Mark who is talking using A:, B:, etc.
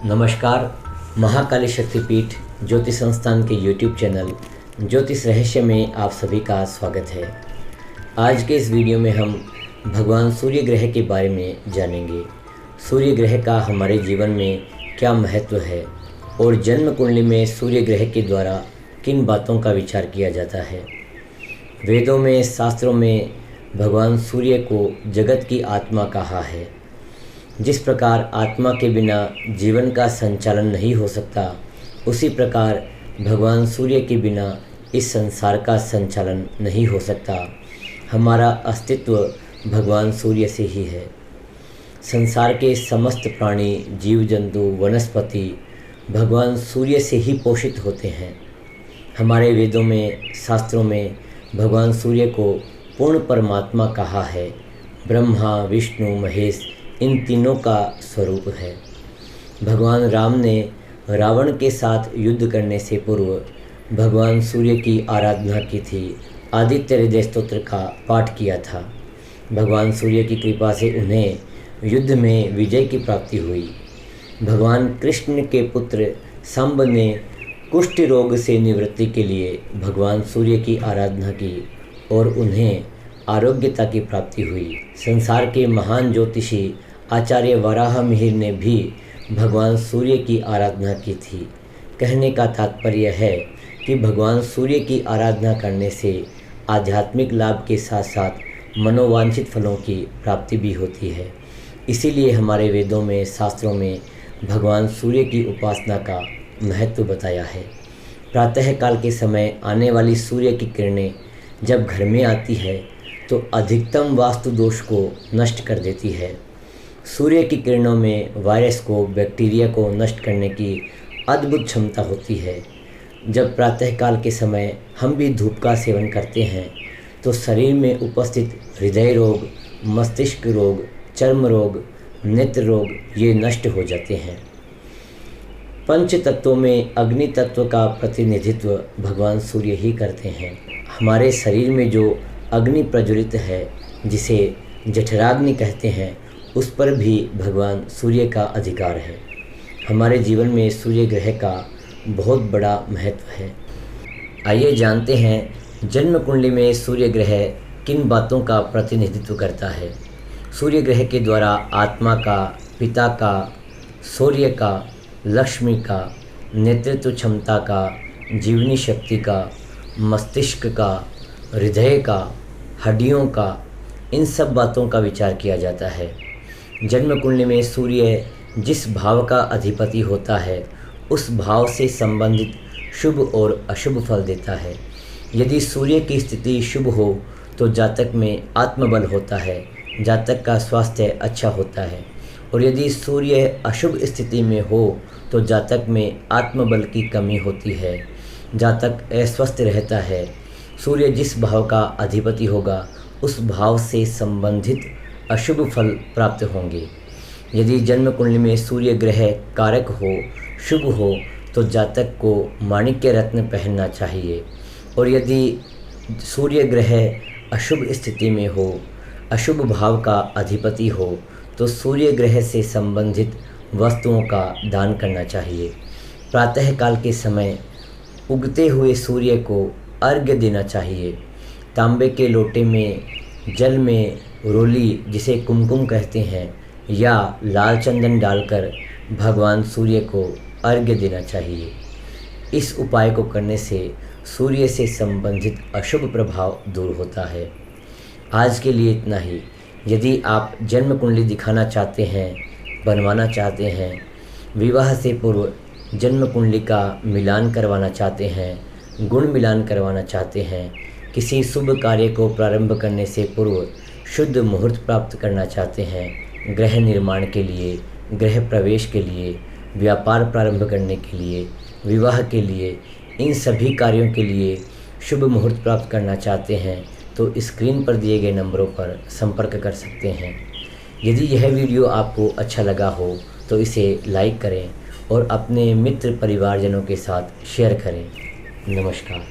A: नमस्कार। महाकाली शक्तिपीठ ज्योतिष संस्थान के YouTube चैनल ज्योतिष रहस्य में आप सभी का स्वागत है। आज के इस वीडियो में हम भगवान सूर्य ग्रह के बारे में जानेंगे। सूर्य ग्रह का हमारे जीवन में क्या महत्व है और जन्म कुंडली में सूर्य ग्रह के द्वारा किन बातों का विचार किया जाता है। वेदों में, शास्त्रों में भगवान सूर्य को जगत की आत्मा कहा है। जिस प्रकार आत्मा के बिना जीवन का संचालन नहीं हो सकता, उसी प्रकार भगवान सूर्य के बिना इस संसार का संचालन नहीं हो सकता। हमारा अस्तित्व भगवान सूर्य से ही है। संसार के समस्त प्राणी, जीव जंतु, वनस्पति भगवान सूर्य से ही पोषित होते हैं। हमारे वेदों में, शास्त्रों में भगवान सूर्य को पूर्ण परमात्मा कहा है। ब्रह्मा, विष्णु, महेश इन तीनों का स्वरूप है। भगवान राम ने रावण के साथ युद्ध करने से पूर्व भगवान सूर्य की आराधना की थी। आदित्य हृदय स्तोत्र का पाठ किया था। भगवान सूर्य की कृपा से उन्हें युद्ध में विजय की प्राप्ति हुई। भगवान कृष्ण के पुत्र शंभ ने कुष्ठ रोग से निवृत्ति के लिए भगवान सूर्य की आराधना की और उन्हें आरोग्यता की प्राप्ति हुई। संसार के महान ज्योतिषी आचार्य वराह मिहिर ने भी भगवान सूर्य की आराधना की थी। कहने का तात्पर्य है कि भगवान सूर्य की आराधना करने से आध्यात्मिक लाभ के साथ साथ मनोवांछित फलों की प्राप्ति भी होती है। इसीलिए हमारे वेदों में, शास्त्रों में भगवान सूर्य की उपासना का महत्व बताया है। प्रातःकाल के समय आने वाली सूर्य की किरणें जब घर में आती है तो अधिकतम वास्तु दोष को नष्ट कर देती है। सूर्य की किरणों में वायरस को, बैक्टीरिया को नष्ट करने की अद्भुत क्षमता होती है। जब प्रातःकाल के समय हम भी धूप का सेवन करते हैं तो शरीर में उपस्थित हृदय रोग, मस्तिष्क रोग, चर्म रोग, नेत्र रोग ये नष्ट हो जाते हैं। पंच तत्वों में अग्नि तत्व का प्रतिनिधित्व भगवान सूर्य ही करते हैं। हमारे शरीर में जो अग्नि प्रज्वलित है, जिसे जठराग्नि कहते हैं, उस पर भी भगवान सूर्य का अधिकार है। हमारे जीवन में सूर्य ग्रह का बहुत बड़ा महत्व है। आइए जानते हैं जन्म कुंडली में सूर्य ग्रह किन बातों का प्रतिनिधित्व करता है। सूर्य ग्रह के द्वारा आत्मा का, पिता का, सूर्य का, लक्ष्मी का, नेतृत्व क्षमता का, जीवनी शक्ति का, मस्तिष्क का, हृदय का, हड्डियों का, इन सब बातों का विचार किया जाता है। जन्म कुंडली में सूर्य जिस भाव का अधिपति होता है, उस भाव से संबंधित शुभ और अशुभ फल देता है। यदि सूर्य की स्थिति शुभ हो तो जातक में आत्मबल होता है, जातक का स्वास्थ्य अच्छा होता है। और यदि सूर्य अशुभ स्थिति में हो तो जातक में आत्मबल की कमी होती है, जातक अस्वस्थ रहता है। सूर्य जिस भाव का अधिपति होगा, उस भाव से संबंधित अशुभ फल प्राप्त होंगे। यदि जन्म कुंडली में सूर्य ग्रह कारक हो, शुभ हो, तो जातक को माणिक्य रत्न पहनना चाहिए। और यदि सूर्य ग्रह अशुभ स्थिति में हो, अशुभ भाव का अधिपति हो, तो सूर्य ग्रह से संबंधित वस्तुओं का दान करना चाहिए। प्रातःकाल के समय उगते हुए सूर्य को अर्घ्य देना चाहिए। तांबे के लोटे में जल में रोली, जिसे कुमकुम कहते हैं, या लाल चंदन डालकर भगवान सूर्य को अर्घ्य देना चाहिए। इस उपाय को करने से सूर्य से संबंधित अशुभ प्रभाव दूर होता है। आज के लिए इतना ही। यदि आप जन्म कुंडली दिखाना चाहते हैं, बनवाना चाहते हैं, विवाह से पूर्व जन्म कुंडली का मिलान करवाना चाहते हैं, गुण मिलान करवाना चाहते हैं, किसी शुभ कार्य को प्रारंभ करने से पूर्व शुद्ध मुहूर्त प्राप्त करना चाहते हैं, गृह निर्माण के लिए, गृह प्रवेश के लिए, व्यापार प्रारंभ करने के लिए, विवाह के लिए, इन सभी कार्यों के लिए शुभ मुहूर्त प्राप्त करना चाहते हैं तो स्क्रीन पर दिए गए नंबरों पर संपर्क कर सकते हैं। यदि यह वीडियो आपको अच्छा लगा हो तो इसे लाइक करें और अपने मित्र परिवारजनों के साथ शेयर करें। नमस्कार।